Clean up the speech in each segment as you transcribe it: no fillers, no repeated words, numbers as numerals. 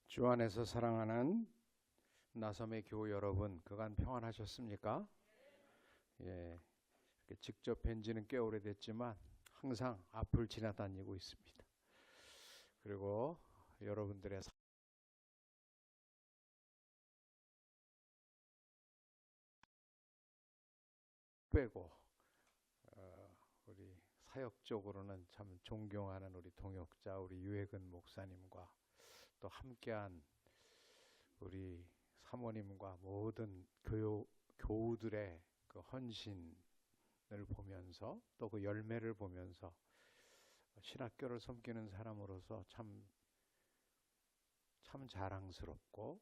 주 안에서 사랑하는 나섬의 교우 여러분, 그간 평안하셨습니까? 예, 직접 뵌 지는 꽤 오래됐지만 항상 앞을 지나다니고 있습니다. 그리고 여러분들의 빼고 우리 사역적으로는 참 존경하는 우리 동역자 우리 유해근 목사님과 또 함께한 우리 사모님과 모든 교우들의 그 헌신을 보면서 또 그 열매를 보면서 신학교를 섬기는 사람으로서 참 자랑스럽고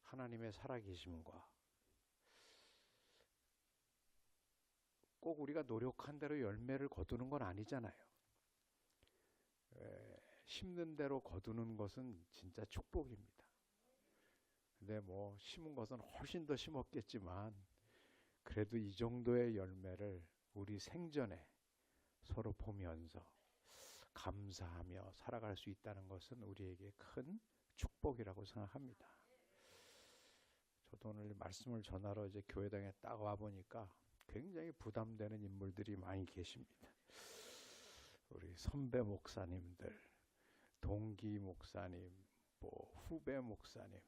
하나님의 살아계심과 꼭 우리가 노력한 대로 열매를 거두는 건 아니잖아요. 심는 대로 거두는 것은 진짜 축복입니다. 근데 뭐 심은 것은 훨씬 더 심었겠지만 그래도 이 정도의 열매를 우리 생전에 서로 보면서 감사하며 살아갈 수 있다는 것은 우리에게 큰 축복이라고 생각합니다. 저도 오늘 말씀을 전하러 이제 교회당에 딱 와보니까 굉장히 부담되는 인물들이 많이 계십니다. 우리 선배 목사님들, 동기 목사님, 뭐 후배 목사님,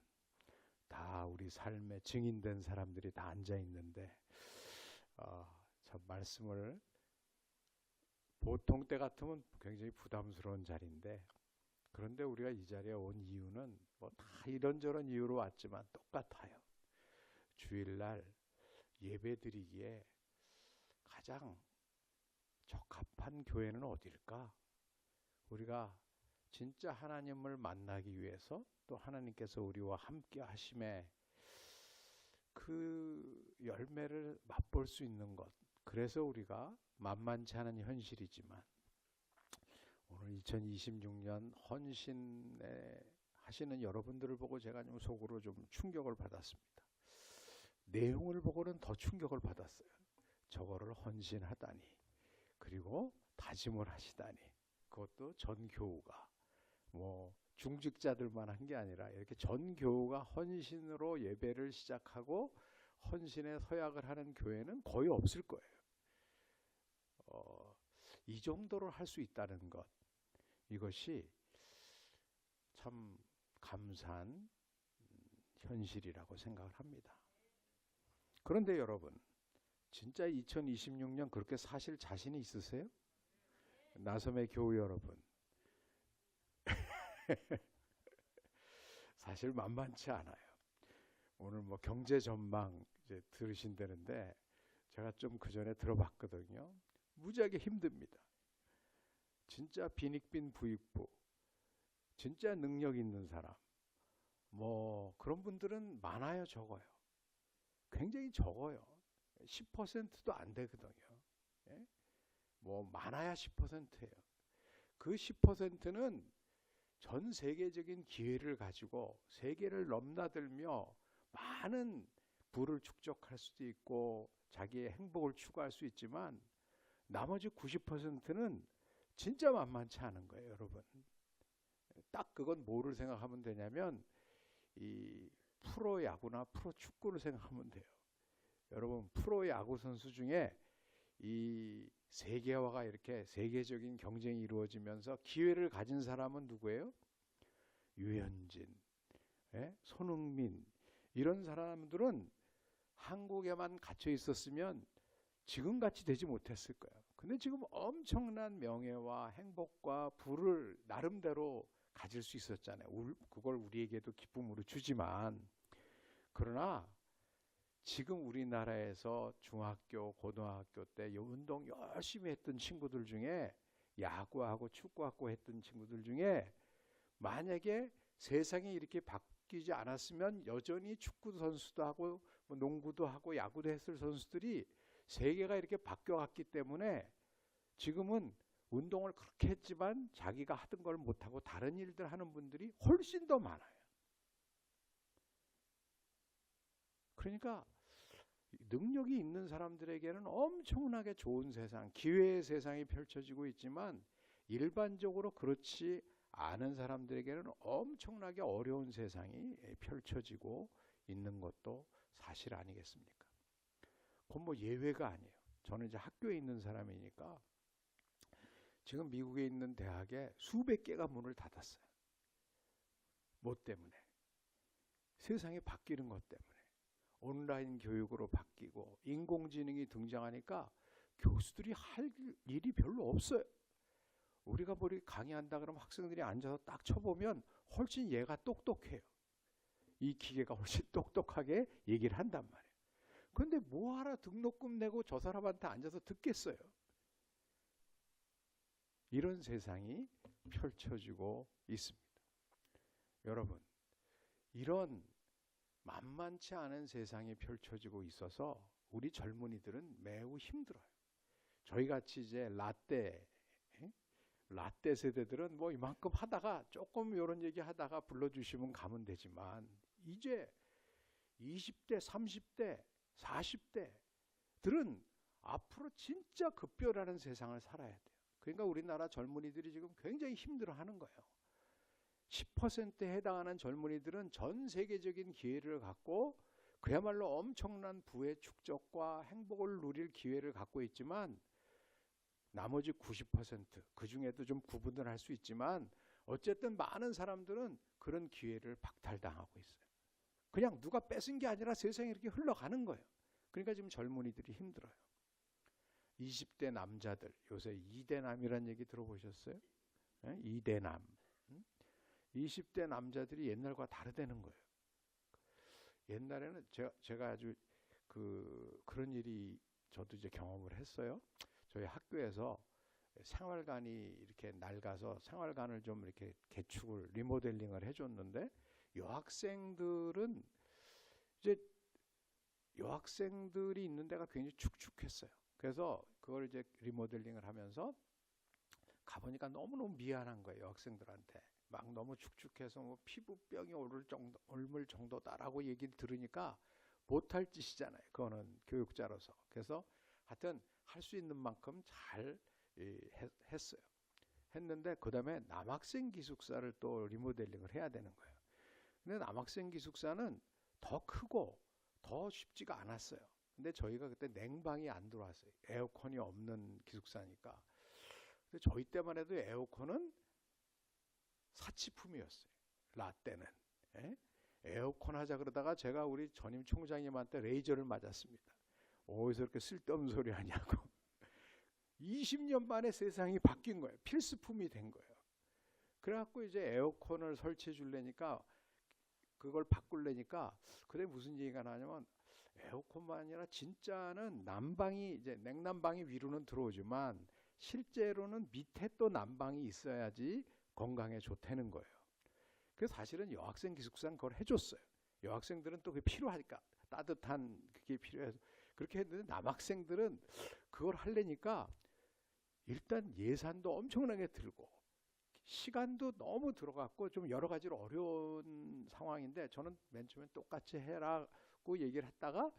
다 우리 삶에 증인된 사람들이 다 앉아 있는데 참 말씀을 보통 때 같으면 굉장히 부담스러운 자리인데, 그런데 우리가 이 자리에 온 이유는 뭐 다 이런저런 이유로 왔지만 똑같아요. 주일날 예배드리기에 가장 적합한 교회는 어딜까? 우리가 진짜 하나님을 만나기 위해서 또 하나님께서 우리와 함께 하심에 그 열매를 맛볼 수 있는 것, 그래서 우리가 만만치 않은 현실이지만 오늘 2026년 헌신에 하시는 여러분들을 보고 제가 좀 속으로 좀 충격을 받았습니다. 내용을 보고는 더 충격을 받았어요. 저거를 헌신하다니, 그리고 다짐을 하시다니, 그것도 전 교우가 뭐 중직자들만 한 게 아니라 이렇게 전 교우가 헌신으로 예배를 시작하고 헌신의 서약을 하는 교회는 거의 없을 거예요. 이 정도로 할 수 있다는 것, 이것이 참 감사한 현실이라고 생각을 합니다. 그런데 여러분, 진짜 2026년 그렇게 사실 자신이 있으세요? 나섬의 교우 여러분, 사실 만만치 않아요. 오늘 뭐 경제 전망 이제 들으신다는데 제가 좀 그 전에 들어봤거든요. 무지하게 힘듭니다. 진짜 빈익빈 부익부, 진짜 능력 있는 사람, 뭐 그런 분들은 많아요, 적어요? 굉장히 적어요. 10%도 안 되거든요. 예? 뭐 많아야 10%예요. 그 10%는 전 세계적인 기회를 가지고 세계를 넘나들며 많은 부를 축적할 수도 있고 자기의 행복을 추구할 수 있지만, 나머지 90%는 진짜 만만치 않은 거예요, 여러분. 딱 그건 뭐를 생각하면 되냐면 이 프로야구나 프로축구를 생각하면 돼요. 여러분, 프로야구 선수 중에 이 세계화가 이렇게 세계적인 경쟁이 이루어지면서 기회를 가진 사람은 누구예요? 유현진, 손흥민, 이런 사람들은 한국에만 갇혀 있었으면 지금같이 되지 못했을 거예요. 근데 지금 엄청난 명예와 행복과 부를 나름대로 가질 수 있었잖아요. 그걸 우리에게도 기쁨으로 주지만, 그러나 지금 우리나라에서 중학교, 고등학교 때 운동 열심히 했던 친구들 중에, 야구하고 축구하고 했던 친구들 중에 만약에 세상이 이렇게 바뀌지 않았으면 여전히 축구 선수도 하고 뭐 농구도 하고 야구도 했을 선수들이 세계가 이렇게 바뀌어갔기 때문에 지금은 운동을 그렇게 했지만 자기가 하던 걸 못하고 다른 일들 하는 분들이 훨씬 더 많아요. 그러니까 능력이 있는 사람들에게는 엄청나게 좋은 세상, 기회의 세상이 펼쳐지고 있지만 일반적으로 그렇지 않은 사람들에게는 엄청나게 어려운 세상이 펼쳐지고 있는 것도 사실 아니겠습니까? 그건 뭐 예외가 아니에요. 저는 이제 학교에 있는 사람이니까 지금 미국에 있는 대학에 수백 개가 문을 닫았어요. 뭐 때문에? 세상이 바뀌는 것 때문에. 온라인 교육으로 바뀌고 인공지능이 등장하니까 교수들이 할 일이 별로 없어요. 우리가 머리 강의한다 그러면 학생들이 앉아서 딱 쳐보면 훨씬 얘가 똑똑해요. 이 기계가 훨씬 똑똑하게 얘기를 한단 말이에요. 그런데 뭐하러 등록금 내고 저 사람한테 앉아서 듣겠어요. 이런 세상이 펼쳐지고 있습니다. 여러분, 이런 만만치 않은 세상이 펼쳐지고 있어서 우리 젊은이들은 매우 힘들어요. 저희같이 이제 라떼 세대들은 뭐 이만큼 하다가 조금 이런 얘기 하다가 불러주시면 가면 되지만 이제 20대, 30대, 40대들은 앞으로 진짜 급변하는 세상을 살아야 돼요. 그러니까 우리나라 젊은이들이 지금 굉장히 힘들어하는 거예요. 10%에 해당하는 젊은이들은 전 세계적인 기회를 갖고 그야말로 엄청난 부의 축적과 행복을 누릴 기회를 갖고 있지만 나머지 90%, 그 중에도 좀 구분을 할 수 있지만 어쨌든 많은 사람들은 그런 기회를 박탈당하고 있어요. 그냥 누가 뺏은 게 아니라 세상이 이렇게 흘러가는 거예요. 그러니까 지금 젊은이들이 힘들어요. 20대 남자들, 요새 2대남이라는 얘기 들어보셨어요? 2대남. 20대 남자들이 옛날과 다르다는 거예요. 옛날에는 제가 아주 그런 일이 저도 이제 경험을 했어요. 저희 학교에서 생활관이 이렇게 낡아서 생활관을 좀 이렇게 개축을 리모델링을 해줬는데 여학생들은 이제 여학생들이 있는 데가 굉장히 축축했어요. 그래서 그걸 이제 리모델링을 하면서 가보니까 너무너무 미안한 거예요. 여학생들한테. 막 너무 축축해서 뭐 피부병이 옮을 정도다라고 얘기를 들으니까 못할 짓이잖아요. 그거는 교육자로서. 그래서 하여튼 할 수 있는 만큼 잘 했어요. 했는데 그 다음에 남학생 기숙사를 또 리모델링을 해야 되는 거예요. 근데 남학생 기숙사는 더 크고 더 쉽지가 않았어요. 근데 저희가 그때 냉방이 안 들어왔어요. 에어컨이 없는 기숙사니까. 근데 저희 때만 해도 에어컨은 사치품이었어요. 라떼는. 에어컨 하자 그러다가 제가 우리 전임 총장님한테 레이저를 맞았습니다. 어디서 이렇게 쓸데없는 소리 하냐고. 20년 만에 세상이 바뀐 거예요. 필수품이 된 거예요. 그래갖고 이제 에어컨을 설치해 줄래니까 그걸 바꾸려니까 그때 무슨 얘기가 나냐면 에어컨만 아니라 진짜는 난방이 이제 냉난방이 위로는 들어오지만 실제로는 밑에 또 난방이 있어야지 건강에 좋다는 거예요. 그래서 사실은 여학생 기숙사는 그걸 해줬어요. 여학생들은 또 그게 필요하니까 따뜻한 그게 필요해서 그렇게 했는데 남학생들은 그걸 하려니까 일단 예산도 엄청나게 들고 시간도 너무 들어갔고 좀 여러 가지로 어려운 상황인데 저는 맨 처음에 똑같이 해라고 얘기를 했다가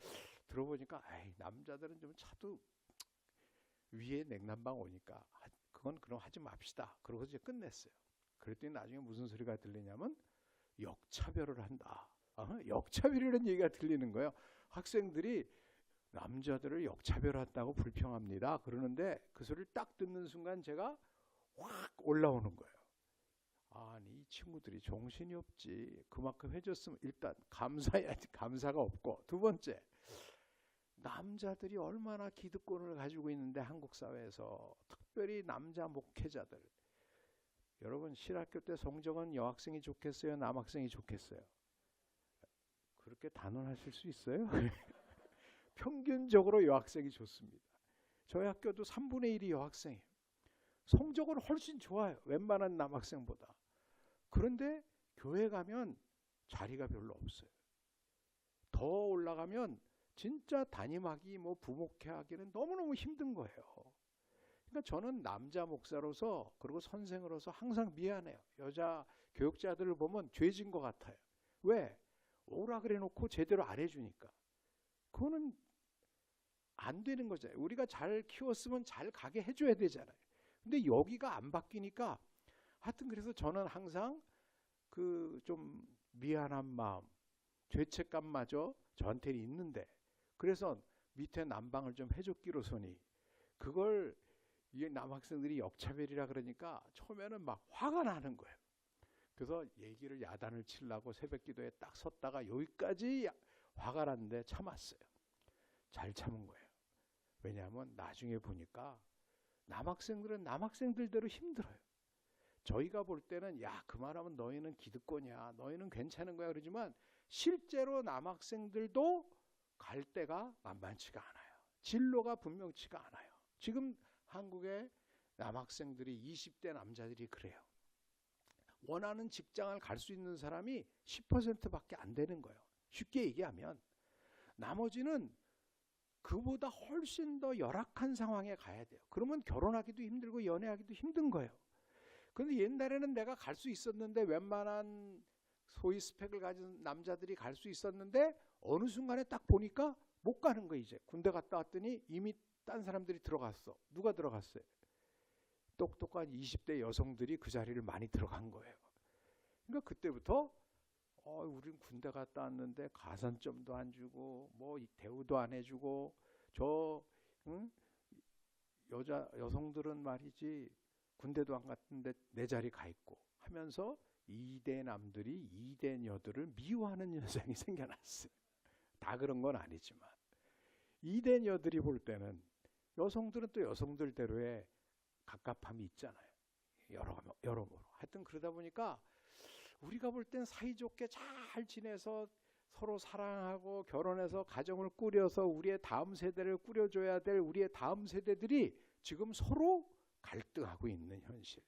들어보니까 남자들은 좀 차도 위에 냉난방 오니까 그건 그럼 하지 맙시다. 그러고 이제 끝냈어요. 그랬더니 나중에 무슨 소리가 들리냐면 역차별을 한다. 역차별이라는 얘기가 들리는 거예요. 학생들이 남자들을 역차별한다고 불평합니다. 그러는데 그 소리를 딱 듣는 순간 제가 확 올라오는 거예요. 아니 이 친구들이 정신이 없지. 그만큼 해줬으면 일단 감사해야지. 감사가 없고 두 번째 남자들이 얼마나 기득권을 가지고 있는데 한국 사회에서 특별히 남자 목회자들 여러분 실학교 때 성적은 여학생이 좋겠어요? 남학생이 좋겠어요? 그렇게 단언하실 수 있어요? 평균적으로 여학생이 좋습니다. 저희 학교도 3분의 1이 여학생이에요. 성적은 훨씬 좋아요. 웬만한 남학생보다. 그런데 교회 가면 자리가 별로 없어요. 더 올라가면 진짜 담임하기 뭐 부목회하기는 너무너무 힘든 거예요. 그러니까 저는 남자 목사로서 그리고 선생으로서 항상 미안해요. 여자 교육자들을 보면 죄진 것 같아요. 왜? 오라 그래 놓고 제대로 안 해주니까. 그거는 안 되는 거잖아요. 우리가 잘 키웠으면 잘 가게 해줘야 되잖아요. 근데 여기가 안 바뀌니까 하여튼 그래서 저는 항상 그 좀 미안한 마음, 죄책감마저 저한테는 있는데 그래서 밑에 난방을 좀 해줬기로서니 그걸 이 남학생들이 역차별이라 그러니까 처음에는 막 화가 나는 거예요. 그래서 얘기를 야단을 치려고 새벽기도에 딱 섰다가 여기까지 화가 났는데 참았어요. 잘 참은 거예요. 왜냐하면 나중에 보니까 남학생들은 남학생들대로 힘들어요. 저희가 볼 때는 야, 그 말하면 너희는 기득권이야, 너희는 괜찮은 거야 그러지만 실제로 남학생들도 갈 데가 만만치가 않아요. 진로가 분명치가 않아요. 지금 한국의 남학생들이 20대 남자들이 그래요. 원하는 직장을 갈 수 있는 사람이 10%밖에 안 되는 거예요. 쉽게 얘기하면 나머지는 그보다 훨씬 더 열악한 상황에 가야 돼요. 그러면 결혼하기도 힘들고 연애하기도 힘든 거예요. 그런데 옛날에는 내가 갈 수 있었는데 웬만한 소위 스펙을 가진 남자들이 갈 수 있었는데 어느 순간에 딱 보니까 못 가는 거예요. 이제 군대 갔다 왔더니 이미 딴 사람들이 들어갔어. 누가 들어갔어요? 똑똑한 20대 여성들이 그 자리를 많이 들어간 거예요. 그러니까 그때부터 우린 군대 갔다 왔는데 가산점도 안 주고 뭐 대우도 안 해주고 저 여성들은 말이지 군대도 안 갔는데 내 자리 가 있고 하면서 2대 남들이 2대 여들을 미워하는 현상이 생겨났어요. 다 그런 건 아니지만 2대 여들이 볼 때는 여성들은 또 여성들대로의 갑갑함이 있잖아요. 여러모로. 하여튼 그러다 보니까 우리가 볼 땐 사이좋게 잘 지내서 서로 사랑하고 결혼해서 가정을 꾸려서 우리의 다음 세대를 꾸려줘야 될 우리의 다음 세대들이 지금 서로 갈등하고 있는 현실.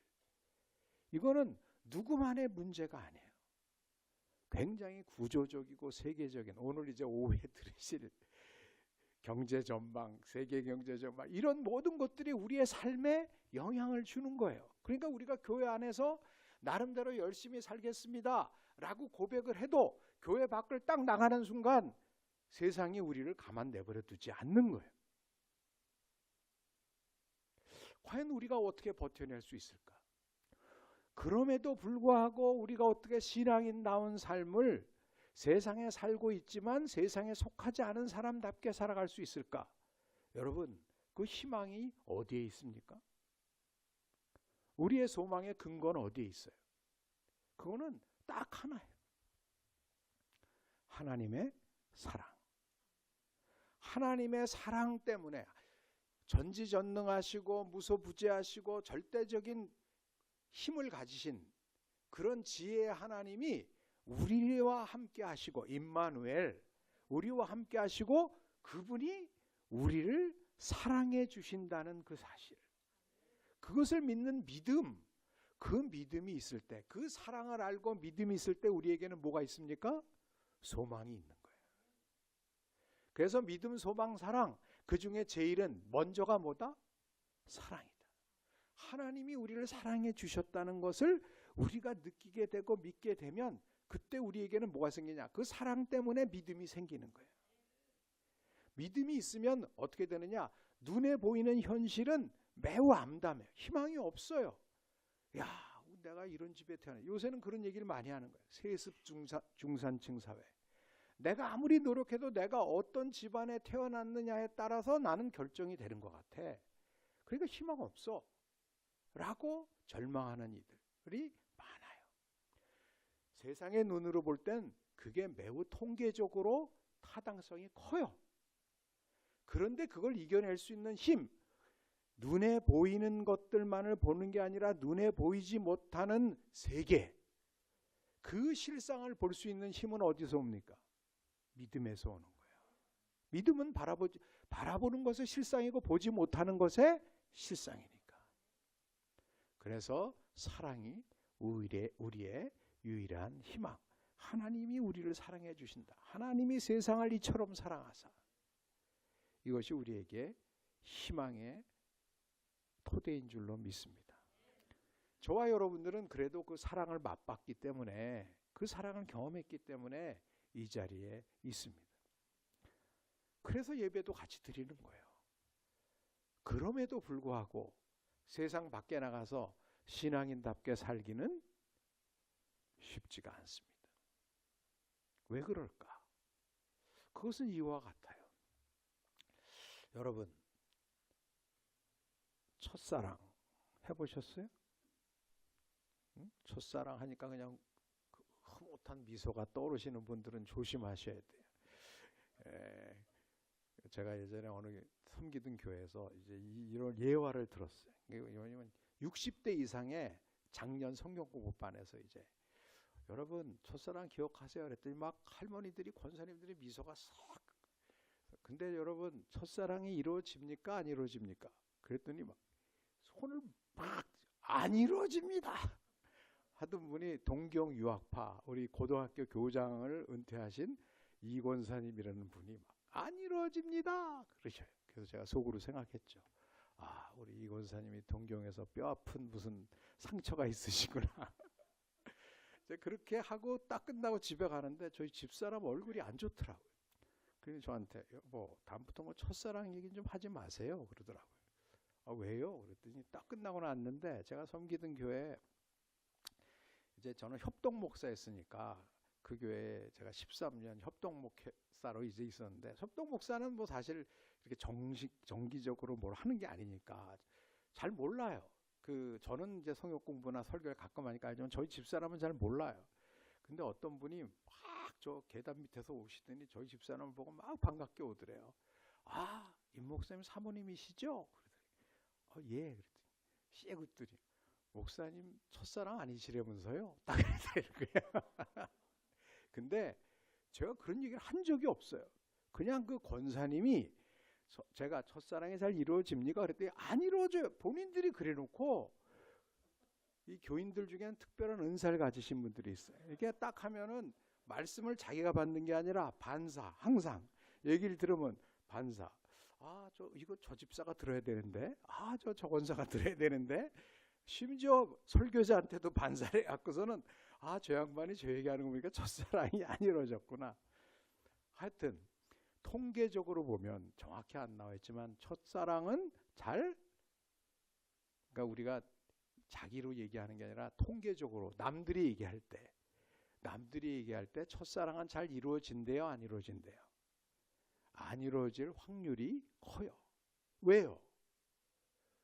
이거는 누구만의 문제가 아니에요. 굉장히 구조적이고 세계적인 오늘 이제 오후에 들으실 경제 전망, 세계 경제 전망 이런 모든 것들이 우리의 삶에 영향을 주는 거예요. 그러니까 우리가 교회 안에서 나름대로 열심히 살겠습니다 라고 고백을 해도 교회 밖을 딱 나가는 순간 세상이 우리를 가만 내버려 두지 않는 거예요. 과연 우리가 어떻게 버텨낼 수 있을까? 그럼에도 불구하고 우리가 어떻게 신앙인다운 삶을 세상에 살고 있지만 세상에 속하지 않은 사람답게 살아갈 수 있을까? 여러분, 그 희망이 어디에 있습니까? 우리의 소망의 근거는 어디에 있어요? 그거는 딱 하나예요. 하나님의 사랑. 하나님의 사랑 때문에 전지전능하시고 무소부재하시고 절대적인 힘을 가지신 그런 지혜의 하나님이 우리와 함께 하시고 임마누엘 우리와 함께 하시고 그분이 우리를 사랑해 주신다는 그 사실, 그것을 믿는 믿음, 그 믿음이 있을 때, 그 사랑을 알고 믿음이 있을 때 우리에게는 뭐가 있습니까? 소망이 있는 거예요. 그래서 믿음, 소망, 사랑, 그 중에 제일은 먼저가 뭐다? 사랑이다. 하나님이 우리를 사랑해 주셨다는 것을 우리가 느끼게 되고 믿게 되면 그때 우리에게는 뭐가 생기냐? 그 사랑 때문에 믿음이 생기는 거예요. 믿음이 있으면 어떻게 되느냐? 눈에 보이는 현실은 매우 암담해요. 희망이 없어요. 야, 내가 이런 집에 태어나. 요새는 그런 얘기를 많이 하는 거예요. 세습 중산층 사회. 내가 아무리 노력해도 내가 어떤 집안에 태어났느냐에 따라서 나는 결정이 되는 것 같아. 그러니까 희망 없어. 라고 절망하는 이들이 많아요. 세상의 눈으로 볼 땐 그게 매우 통계적으로 타당성이 커요. 그런데 그걸 이겨낼 수 있는 힘, 눈에 보이는 것들만을 보는 게 아니라 눈에 보이지 못하는 세계, 그 실상을 볼 수 있는 힘은 어디서 옵니까? 믿음에서 오는 거예요. 믿음은 바라보는 것의 실상이고 보지 못하는 것의 실상이니까. 그래서 사랑이 우리의 유일한 희망. 하나님이 우리를 사랑해 주신다. 하나님이 세상을 이처럼 사랑하사. 이것이 우리에게 희망의 토대인 줄로 믿습니다. 저와 여러분들은 그래도 그 사랑을 맛봤기 때문에, 그 사랑을 경험했기 때문에 이 자리에 있습니다. 그래서 예배도 같이 드리는 거예요. 그럼에도 불구하고 세상 밖에 나가서 신앙인답게 살기는 쉽지가 않습니다. 왜 그럴까? 그것은 이와 같아요. 여러분, 첫사랑 해보셨어요? 응? 첫사랑 하니까 그냥 그 흐뭇한 미소가 떠오르시는 분들은 조심하셔야 돼요. 에, 제가 예전에 어느 섬기던 교회에서 이제 이런 예화를 들었어요. 왜냐면 60대 이상의 장년 성경 공부반에서 이제 여러분 첫사랑 기억하세요? 그랬더니 막 할머니들이 권사님들이 미소가 싹. 근데 여러분 첫사랑이 이루어집니까? 안 이루어집니까? 그랬더니 막 손을 막 안 이루어집니다 하던 분이 동경 유학파 우리 고등학교 교장을 은퇴하신 이 권사님이라는 분이 막 안 이루어집니다 그러셔요. 그래서 제가 속으로 생각했죠. 아, 우리 이 권사님이 동경에서 뼈아픈 무슨 상처가 있으시구나. 그렇게 하고 딱 끝나고 집에 가는데 저희 집사람 얼굴이 안 좋더라고요. 그래서 저한테 뭐 다음부터 뭐 첫사랑 얘기 좀 하지 마세요 그러더라고요. 아, 왜요? 그랬더니 딱 끝나고 났는데 제가 섬기던 교회 이제 저는 협동 목사였으니까 그 교회에 제가 13년 협동 목사로 이제 있었는데 협동 목사는 뭐 사실 이렇게 정기적으로 뭘 하는 게 아니니까 잘 몰라요. 그 저는 이제 성역 공부나 설교를 가끔 하니까 알지만 저희 집사람은 잘 몰라요. 근데 어떤 분이 막 저 계단 밑에서 오시더니 저희 집사람을 보고 막 반갑게 오더래요. 아, 임 목사님 사모님이시죠? 그러더니 예. 그랬더니 씩 웃더니 목사님 첫사랑 아니시라면서요? 딱 그러더라고요. 근데 제가 그런 얘기를 한 적이 없어요. 그냥 그 권사님이 제가 첫사랑이 잘 이루어집니까? 그랬더니 안 이루어져요. 본인들이 그래놓고 이 교인들 중에는 특별한 은사를 가지신 분들이 있어요. 이렇게 딱 하면은 말씀을 자기가 받는 게 아니라 반사, 항상 얘기를 들으면 반사. 아, 이거 저 집사가 들어야 되는데, 아, 저 권사가 들어야 되는데, 심지어 설교자한테도 반사를 갖고서는 아, 저 양반이 저 얘기하는 거 보니까 첫사랑이 안 이루어졌구나. 하여튼 통계적으로 보면 정확히 안 나와 있지만 첫사랑은 그러니까 우리가 자기로 얘기하는 게 아니라 통계적으로 남들이 얘기할 때 첫사랑은 잘 이루어진대요, 안 이루어진대요? 안 이루어질 확률이 커요. 왜요?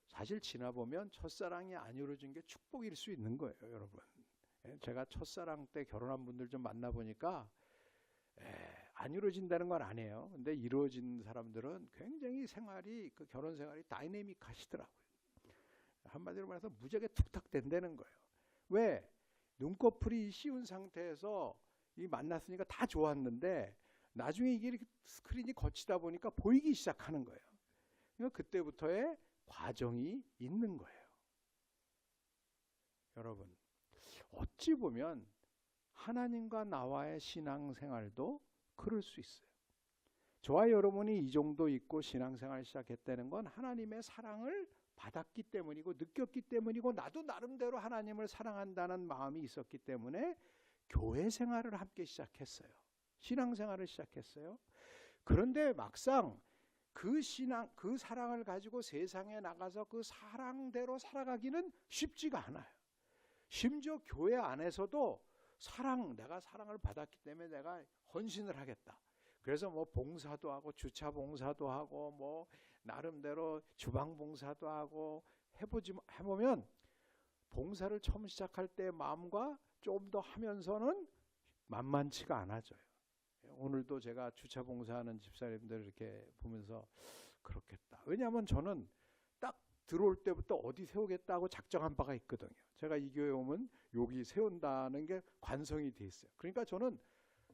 사실 지나보면 첫사랑이 안 이루어진 게 축복일 수 있는 거예요, 여러분. 제가 첫사랑 때 결혼한 분들 좀 만나보니까 안 이루어진다는 건 아니에요. 근데 이루어진 사람들은 굉장히 그 결혼 생활이 다이내믹하시더라고요. 한마디로 말해서 무지하게 툭탁 된다는 거예요. 왜? 눈꺼풀이 씌운 상태에서 만났으니까 다 좋았는데 나중에 이게 이렇게 스크린이 거치다 보니까 보이기 시작하는 거예요. 그러니까 그때부터의 과정이 있는 거예요. 여러분, 어찌 보면 하나님과 나와의 신앙생활도 그럴 수 있어요. 저와 여러분이 이 정도 있고 신앙생활 시작했다는 건 하나님의 사랑을 받았기 때문이고 느꼈기 때문이고 나도 나름대로 하나님을 사랑한다는 마음이 있었기 때문에 교회 생활을 함께 시작했어요. 신앙생활을 시작했어요. 그런데 막상 그 사랑을 가지고 세상에 나가서 그 사랑대로 살아가기는 쉽지가 않아요. 심지어 교회 안에서도 내가 사랑을 받았기 때문에 내가 헌신을 하겠다. 그래서 뭐 봉사도 하고 주차 봉사도 하고 뭐 나름대로 주방 봉사도 하고 해보면 봉사를 처음 시작할 때 마음과 좀 더 하면서는 만만치가 않아져요. 오늘도 제가 주차 봉사하는 집사님들 이렇게 보면서 그렇겠다. 왜냐하면 저는 딱 들어올 때부터 어디 세우겠다고 작정한 바가 있거든요. 제가 이 교회 오면 여기 세운다는 게 관성이 돼 있어요. 그러니까 저는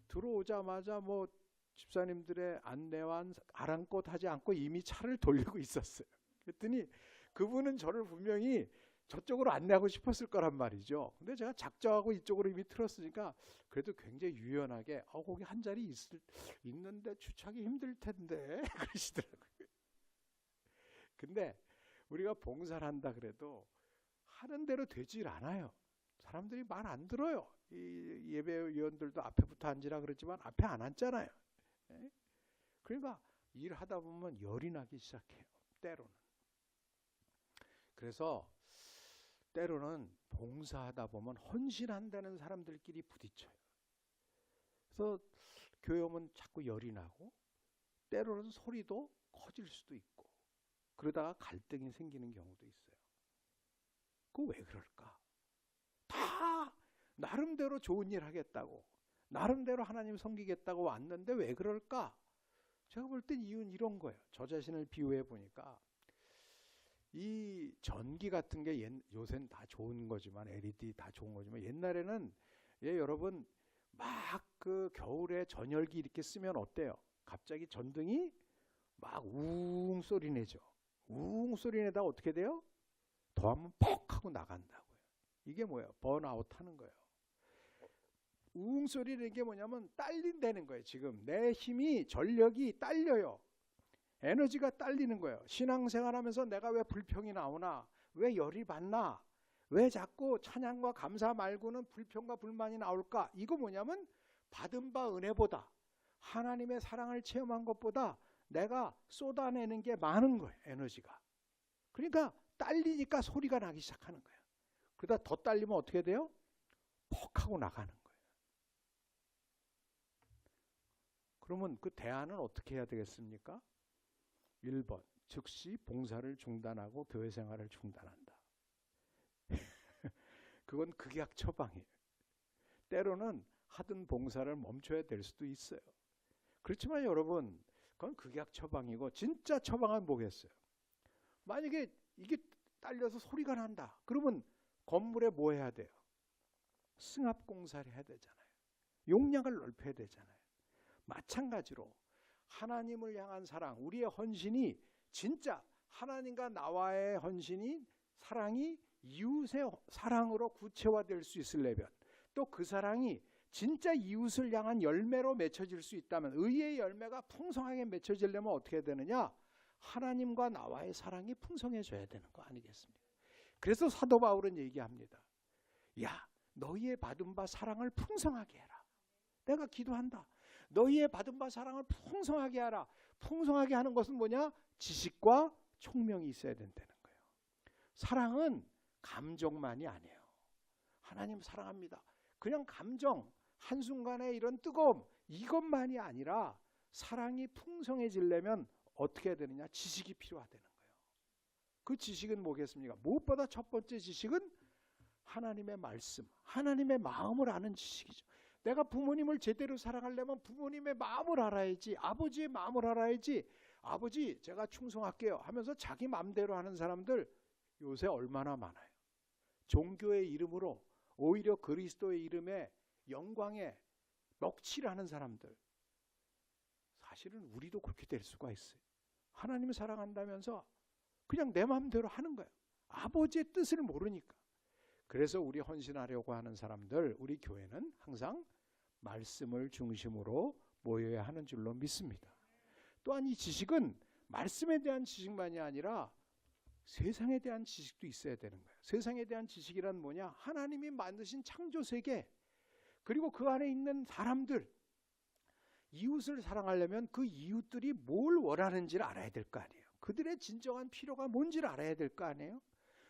들어오자마자 뭐 집사님들의 안내와 아랑곳 하지 않고 이미 차를 돌리고 있었어요. 그랬더니 그분은 저를 분명히 저쪽으로 안내하고 싶었을 거란 말이죠. 근데 제가 작정하고 이쪽으로 이미 틀었으니까 그래도 굉장히 유연하게 거기 한 자리 있는데 주차하기 힘들 텐데 그러시더라고요. 근데 우리가 봉사를 한다 그래도 하는 대로 되질 않아요. 사람들이 말 안 들어요. 이 예배위원들도 앞에부터 앉으라 그러지만 앞에 안 앉잖아요. 그러니까 일하다 보면 열이 나기 시작해요. 때로는. 그래서 때로는 봉사하다 보면 헌신한다는 사람들끼리 부딪혀요. 그래서 교회 오면 자꾸 열이 나고 때로는 소리도 커질 수도 있고 그러다가 갈등이 생기는 경우도 있어요. 그거 왜 그럴까? 다 나름대로 좋은 일 하겠다고 나름대로 하나님 섬기겠다고 왔는데 왜 그럴까? 제가 볼 땐 이유는 이런 거예요. 저 자신을 비유해 보니까 이 전기 같은 게 요새는 다 좋은 거지만 LED 다 좋은 거지만 옛날에는 여러분 막 그 겨울에 전열기 이렇게 쓰면 어때요? 갑자기 전등이 막 웅 소리 내죠. 웅 소리 내다 어떻게 돼요? 더 하면 퍽 하고 나간다고요. 이게 뭐예요? 번아웃 하는 거예요. 웅 소리 내는 게 뭐냐면 딸린다는 거예요. 지금 내 힘이 전력이 딸려요. 에너지가 딸리는 거예요. 신앙생활하면서 내가 왜 불평이 나오나? 왜 열이 받나? 왜 자꾸 찬양과 감사 말고는 불평과 불만이 나올까? 이거 뭐냐면 받은 바 은혜보다 하나님의 사랑을 체험한 것보다 내가 쏟아내는 게 많은 거예요. 에너지가. 그러니까 딸리니까 소리가 나기 시작하는 거예요. 그러다 더 딸리면 어떻게 돼요? 퍽 하고 나가는 거예요. 그러면 그 대안은 어떻게 해야 되겠습니까? 1번 즉시 봉사를 중단하고 교회 생활을 중단한다. 그건 극약 처방이에요. 때로는 하던 봉사를 멈춰야 될 수도 있어요. 그렇지만 여러분 그건 극약 처방이고 진짜 처방은 뭐겠어요? 만약에 이게 딸려서 소리가 난다. 그러면 건물에 뭐 해야 돼요? 승합 공사를 해야 되잖아요. 용량을 넓혀야 되잖아요. 마찬가지로 하나님을 향한 사랑, 우리의 헌신이 진짜 하나님과 나와의 헌신이 사랑이 이웃의 사랑으로 구체화될 수 있으려면 또 그 사랑이 진짜 이웃을 향한 열매로 맺혀질 수 있다면 의의 열매가 풍성하게 맺혀지려면 어떻게 되느냐? 하나님과 나와의 사랑이 풍성해져야 되는 거 아니겠습니까? 그래서 사도 바울은 얘기합니다. 야, 너희의 받은 바 사랑을 풍성하게 해라. 내가 기도한다. 너희의 받은 바 사랑을 풍성하게 하라. 풍성하게 하는 것은 뭐냐? 지식과 총명이 있어야 된다는 거예요. 사랑은 감정만이 아니에요. 하나님 사랑합니다. 그냥 감정, 한순간에 이런 뜨거움 이것만이 아니라 사랑이 풍성해지려면 어떻게 해야 되느냐? 지식이 필요하다는 거예요. 그 지식은 뭐겠습니까? 무엇보다 첫 번째 지식은 하나님의 말씀, 하나님의 마음을 아는 지식이죠. 내가 부모님을 제대로 사랑하려면 부모님의 마음을 알아야지, 아버지의 마음을 알아야지. 아버지 제가 충성할게요 하면서 자기 마음대로 하는 사람들 요새 얼마나 많아요. 종교의 이름으로 오히려 그리스도의 이름에 영광에 먹칠하는 사람들. 사실은 우리도 그렇게 될 수가 있어요. 하나님을 사랑한다면서 그냥 내 마음대로 하는 거예요. 아버지의 뜻을 모르니까. 그래서 우리 헌신하려고 하는 사람들, 우리 교회는 항상 말씀을 중심으로 모여야 하는 줄로 믿습니다. 또한 이 지식은 말씀에 대한 지식만이 아니라 세상에 대한 지식도 있어야 되는 거예요. 세상에 대한 지식이란 뭐냐? 하나님이 만드신 창조세계 그리고 그 안에 있는 사람들, 이웃을 사랑하려면 그 이웃들이 뭘 원하는지를 알아야 될 거 아니에요. 그들의 진정한 필요가 뭔지를 알아야 될 거 아니에요.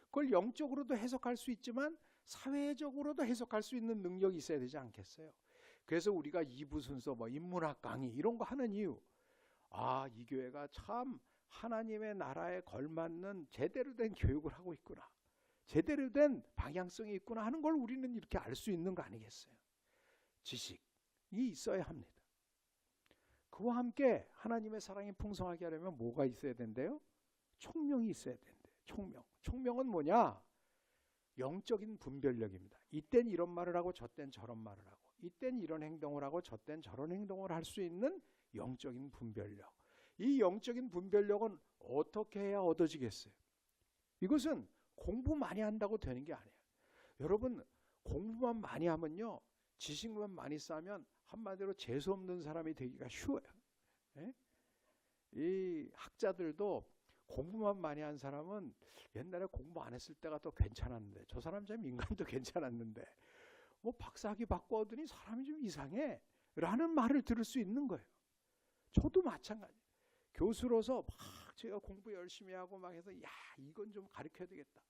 그걸 영적으로도 해석할 수 있지만 사회적으로도 해석할 수 있는 능력이 있어야 되지 않겠어요? 그래서 우리가 2부 순서 인문학 강의 이런 거 하는 이유, 이 교회가 참 하나님의 나라에 걸맞는 제대로 된 교육을 하고 있구나, 제대로 된 방향성이 있구나 하는 걸 우리는 이렇게 알 수 있는 거 아니겠어요? 지식이 있어야 합니다. 그와 함께 하나님의 사랑이 풍성하게 하려면 뭐가 있어야 된대요? 총명이 있어야 된대요. 총명은 뭐냐? 영적인 분별력입니다. 이땐 이런 말을 하고 저땐 저런 말을 하고, 이땐 이런 행동을 하고 저땐 저런 행동을 할 수 있는 영적인 분별력. 이 영적인 분별력은 어떻게 해야 얻어지겠어요? 이것은 공부 많이 한다고 되는 게 아니에요. 여러분, 공부만 많이 하면요, 지식만 많이 쌓으면 한마디로 재수 없는 사람이 되기가 쉬워요. 예? 이 학자들도 공부만 많이 한 사람은 옛날에 공부 안 했을 때가 더 괜찮았는데, 저 사람 참 인간도 괜찮았는데 박사학위 받고 오더니 사람이 좀 이상해 라는 말을 들을 수 있는 거예요. 저도 마찬가지. 교수로서 막 제가 공부 열심히 하고 막 해서 야 이건 좀 가르쳐야 되겠다.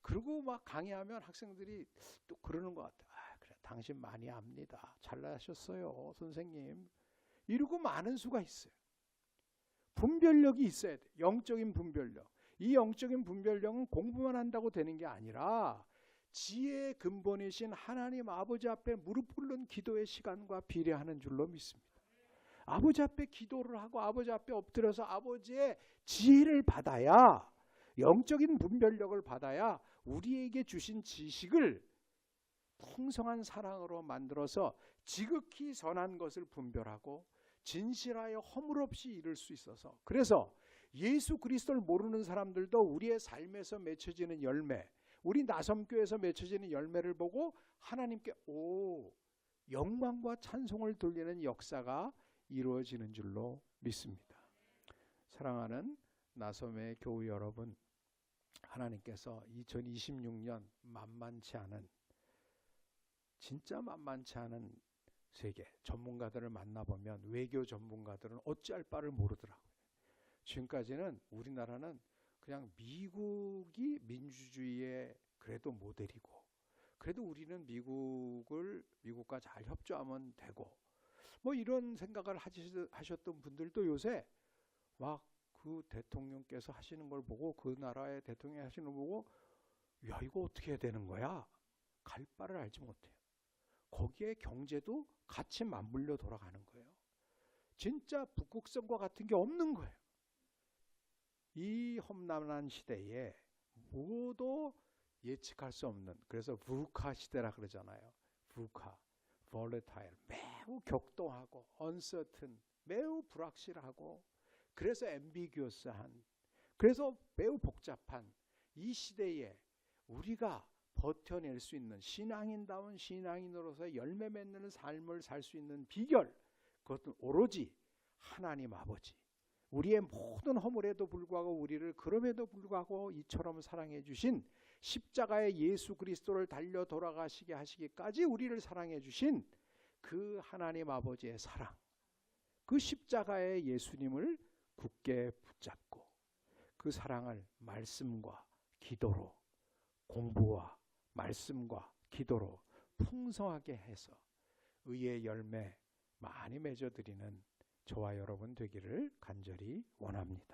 그리고 막 강의하면 학생들이 또 그러는 것 같아. 아 그래 당신 많이 압니다. 잘나셨어요 선생님. 이러고 많은 수가 있어요. 분별력이 있어야 돼. 영적인 분별력. 이 영적인 분별력은 공부만 한다고 되는 게 아니라 지혜의 근본이신 하나님 아버지 앞에 무릎 꿇는 기도의 시간과 비례하는 줄로 믿습니다. 아버지 앞에 기도를 하고 아버지 앞에 엎드려서 아버지의 지혜를 받아야, 영적인 분별력을 받아야 우리에게 주신 지식을 풍성한 사랑으로 만들어서 지극히 선한 것을 분별하고 진실하여 허물 없이 이룰 수 있어서, 그래서 예수 그리스도를 모르는 사람들도 우리의 삶에서 맺혀지는 열매, 우리 나섬교에서 맺혀지는 열매를 보고 하나님께 영광과 찬송을 돌리는 역사가 이루어지는 줄로 믿습니다. 사랑하는 나섬의 교우 여러분, 하나님께서 2026년 만만치 않은, 진짜 만만치 않은 세계 전문가들을 만나보면 외교 전문가들은 어찌할 바를 모르더라고요. 지금까지는 우리나라는 그냥 미국이 민주주의의 그래도 모델이고, 그래도 우리는 미국과 잘 협조하면 되고, 뭐 이런 생각을 하셨던 분들도 요새 막 그 대통령께서 하시는 걸 보고, 그 나라의 대통령이 하시는 걸 보고, 야 이거 어떻게 해야 되는 거야? 갈 바를 알지 못해요. 거기에 경제도 같이 맞물려 돌아가는 거예요. 진짜 북극성과 같은 게 없는 거예요. 이 험난한 시대에 모두 예측할 수 없는, 그래서 VUCA 시대라 그러잖아요. VUCA, volatile, 매우 격동하고 uncertain, 매우 불확실하고, 그래서 ambiguous한, 그래서 매우 복잡한 이 시대에 우리가 버텨낼 수 있는, 신앙인다운 신앙인으로서 열매 맺는 삶을 살 수 있는 비결, 그것은 오로지 하나님 아버지, 우리의 모든 허물에도 불구하고 우리를 그럼에도 불구하고 이처럼 사랑해 주신, 십자가의 예수 그리스도를 달려 돌아가시게 하시기까지 우리를 사랑해 주신 그 하나님 아버지의 사랑, 그 십자가의 예수님을 굳게 붙잡고 그 사랑을 말씀과 기도로, 공부와 말씀과 기도로 풍성하게 해서 의의 열매 많이 맺어드리는 저와 여러분 되기를 간절히 원합니다.